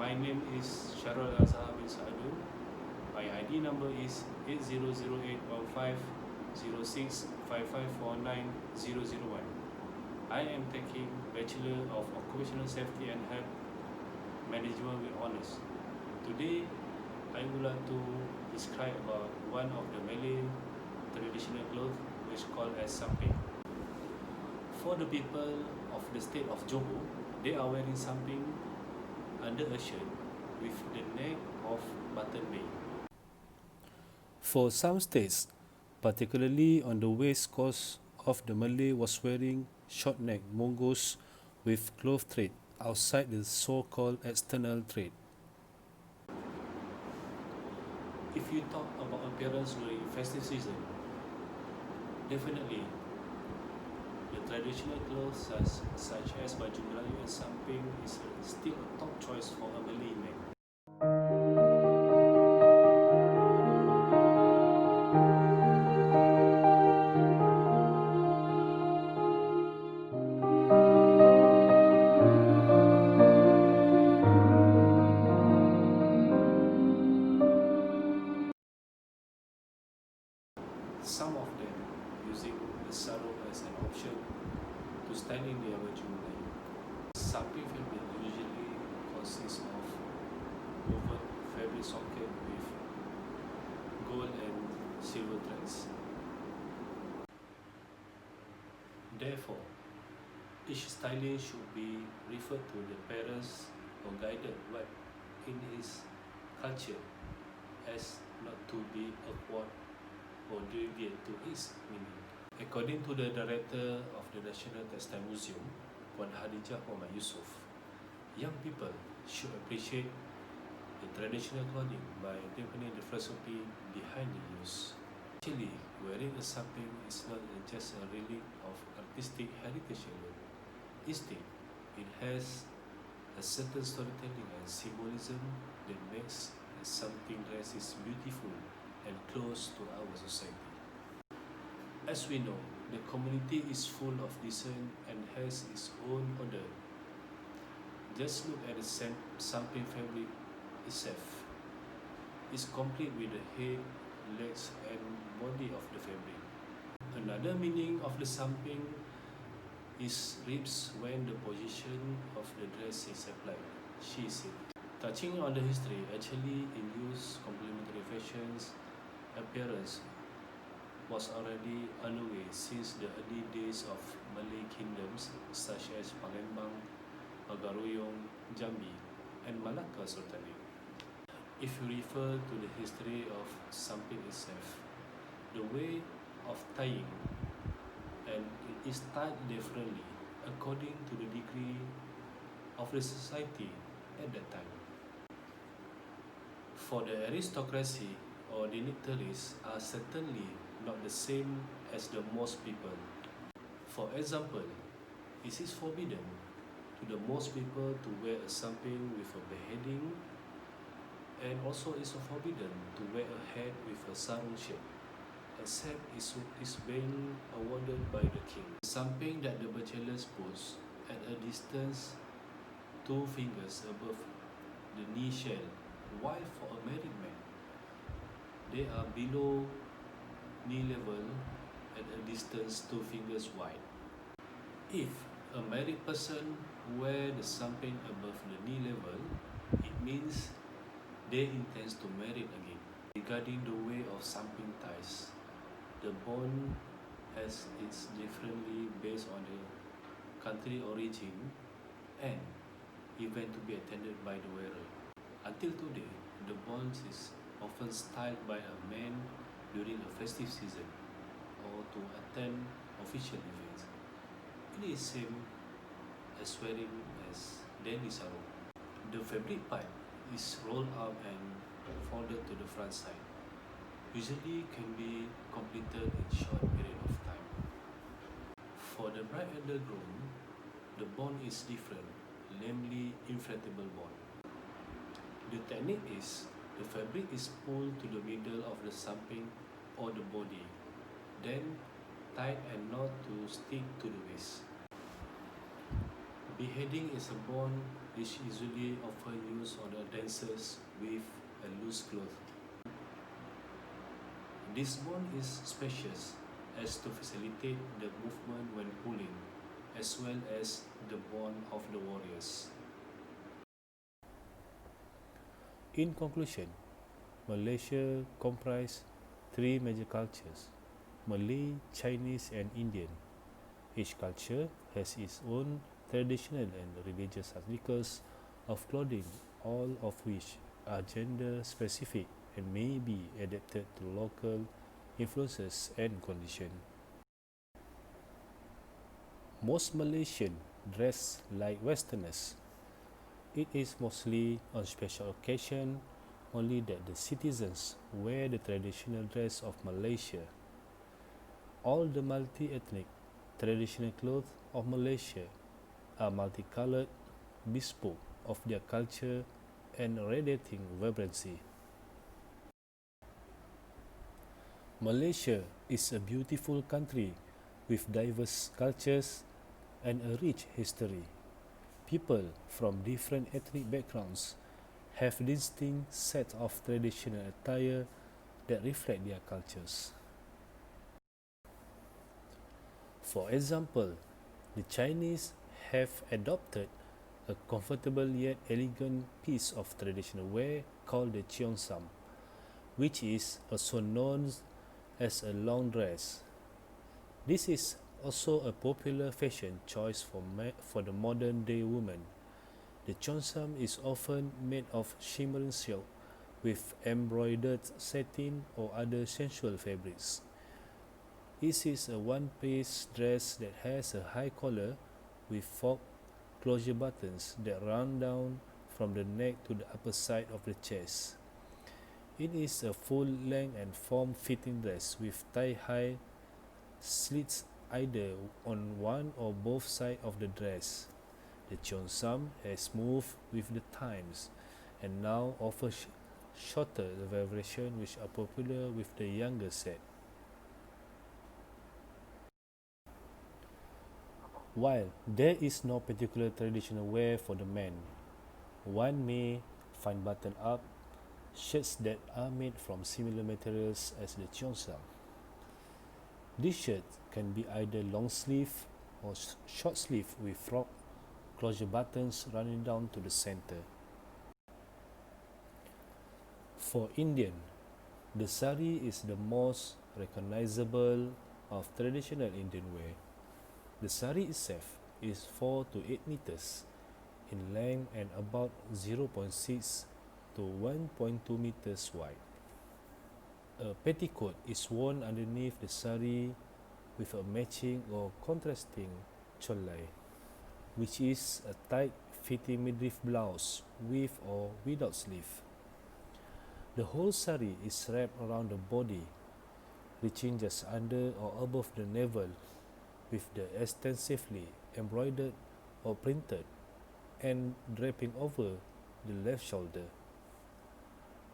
My name is Syarul Azhar bin Saadu. My ID number is 8008150655490001. I am taking Bachelor of Occupational Safety and Health Management with Honours. Today, I would like to describe about one of the Malay traditional clothes which called as samping. For the people of the state of Johor, they are wearing samping under a shirt with the neck of button bay. For some states, particularly on the west coast of the Malay, was wearing short neck mongos with cloth thread outside the so-called external thread. If you talk about appearance during festive season, definitely the traditional clothes such as baju Melayu and samping is still a top choice for a Malay man. Some of them using the sarung as an option to styling their baju Melayu. Samping fabric usually consists of woven fabric socket with gold and silver threads. Therefore, each styling should be referred to the parents or guided what in his culture as not to be awkward or deviate to its meaning. According to the director of the National Textile Museum, Puan Hadijah Muhammad Yusof, young people should appreciate the traditional clothing by deepening the philosophy behind the use. Actually, wearing a samping is not just a relic of artistic heritage alone. Instead, it has a certain storytelling and symbolism that makes something dress is beautiful and close to our society. As we know, the community is full of design and has its own order. Just look at the sampling fabric itself. It's complete with the head, legs and body of the fabric. Another meaning of the samping is ribs when the position of the dress is applied, she said. Touching on the history, actually in use complementary fashions appearance was already underway since the early days of Malay kingdoms such as Palembang, Magaroyong, Jambi, and Malacca Sultanate. If you refer to the history of samping itself, the way of tying and it is tied differently according to the degree of the society at that time. For the aristocracy or dignitaries are certainly not the same as the most people. For example, it is forbidden to the most people to wear a samping with a beheading, and also it is forbidden to wear a hat with a sarung shirt, except it is being awarded by the king. Samping that the bachelors puts at a distance 2 fingers above the knee shell, while for a married man, they are below knee level at a distance 2 fingers wide. If a married person wear the samping above the knee level, it means they intend to marry again. Regarding the way of samping ties, the bond has its differently based on the country origin and event to be attended by the wearer. Until today, the bond is often styled by a man during a festive season or to attend official events. It is same as wearing as daily sarung. The fabric part is rolled up and folded to the front side. Usually can be completed in short period of time. For the bride and the groom, the bond is different, namely inflatable bond. The technique is the fabric is pulled to the middle of the samping or the body, then tied and knot to stick to the waist. Beheading is a bond which usually often used on the dancers with a loose cloth. This bond is spacious as to facilitate the movement when pulling, as well as the bond of the warriors. In conclusion, Malaysia comprises three major cultures: Malay, Chinese, and Indian. Each culture has its own traditional and religious articles of clothing, all of which are gender specific and may be adapted to local influences and conditions. Most Malaysians dress like Westerners. It is mostly on special occasion only that the citizens wear the traditional dress of Malaysia. All the multi-ethnic traditional clothes of Malaysia are multicolored, bespoke of their culture and radiating vibrancy. Malaysia is a beautiful country with diverse cultures and a rich history. People from different ethnic backgrounds have distinct sets of traditional attire that reflect their cultures. For example, the Chinese have adopted a comfortable yet elegant piece of traditional wear called the cheongsam, which is also known as a long dress. This is also a popular fashion choice for the modern day woman. The cheongsam is often made of shimmering silk with embroidered satin or other sensual fabrics. It is a one-piece dress that has a high collar with fork closure buttons that run down from the neck to the upper side of the chest. It is a full-length and form-fitting dress with thigh-high slits either on one or both sides of the dress. The cheongsam has moved with the times and now offers shorter variations which are popular with the younger set. While there is no particular traditional wear for the men, one may find button-up shirts that are made from similar materials as the cheongsam. These shirts can be either long sleeve or short sleeve with fork closure buttons running down to the center. For Indian, the sari is the most recognizable of traditional Indian wear. The sari itself is 4 to 8 meters in length and about 0.6 to 1.2 meters wide. A petticoat is worn underneath the sari with a matching or contrasting cholai, which is a tight-fitting midriff blouse with or without sleeve. The whole sari is wrapped around the body, reaching just under or above the navel, with the extensively embroidered or printed and draping over the left shoulder.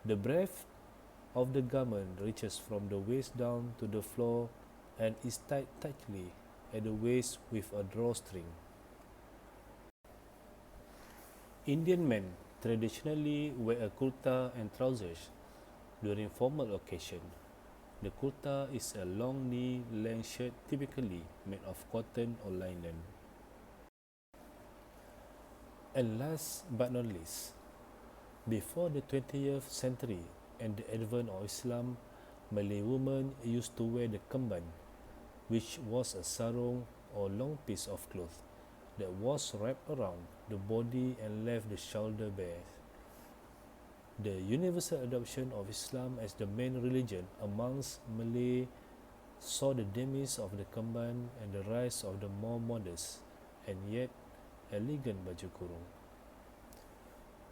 The breadth of the garment reaches from the waist down to the floor and is tied tightly at the waist with a drawstring. Indian men traditionally wear a kurta and trousers during formal occasion. The kurta is a long knee-length shirt typically made of cotton or linen. And last but not least, before the 20th century and the advent of Islam, Malay women used to wear the kemban, which was a sarung or long piece of cloth that was wrapped around the body and left the shoulder bare. The universal adoption of Islam as the main religion amongst Malay saw the demise of the kemban and the rise of the more modest and yet elegant baju kurung.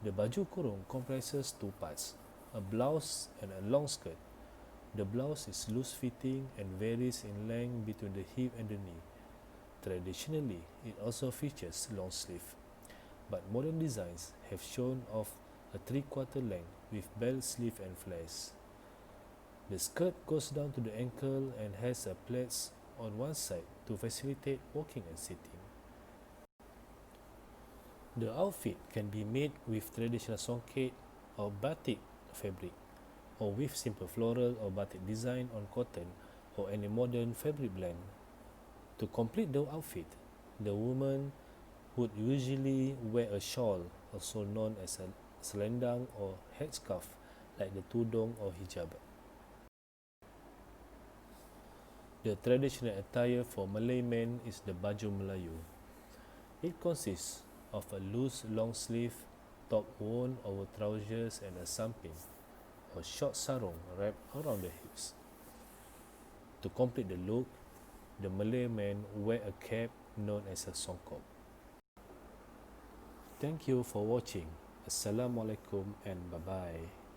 The baju kurung comprises two parts, a blouse and a long skirt. The blouse is loose-fitting and varies in length between the hip and the knee. Traditionally, it also features long sleeve, but modern designs have shown off a three-quarter length with belt sleeve and flares. The skirt goes down to the ankle and has a plaits on one side to facilitate walking and sitting. The outfit can be made with traditional songket or batik fabric, or with simple floral or batik design on cotton or any modern fabric blend. To complete the outfit, the woman would usually wear a shawl, also known as a selendang or headscarf, like the tudung or hijab. The traditional attire for Malay men is the baju Melayu. It consists of a loose long sleeve top worn over trousers and a samping or short sarung wrapped around the hips. To complete the look, the Malay men wear a cap known as a songkok. Thank you for watching. Assalamualaikum and bye-bye.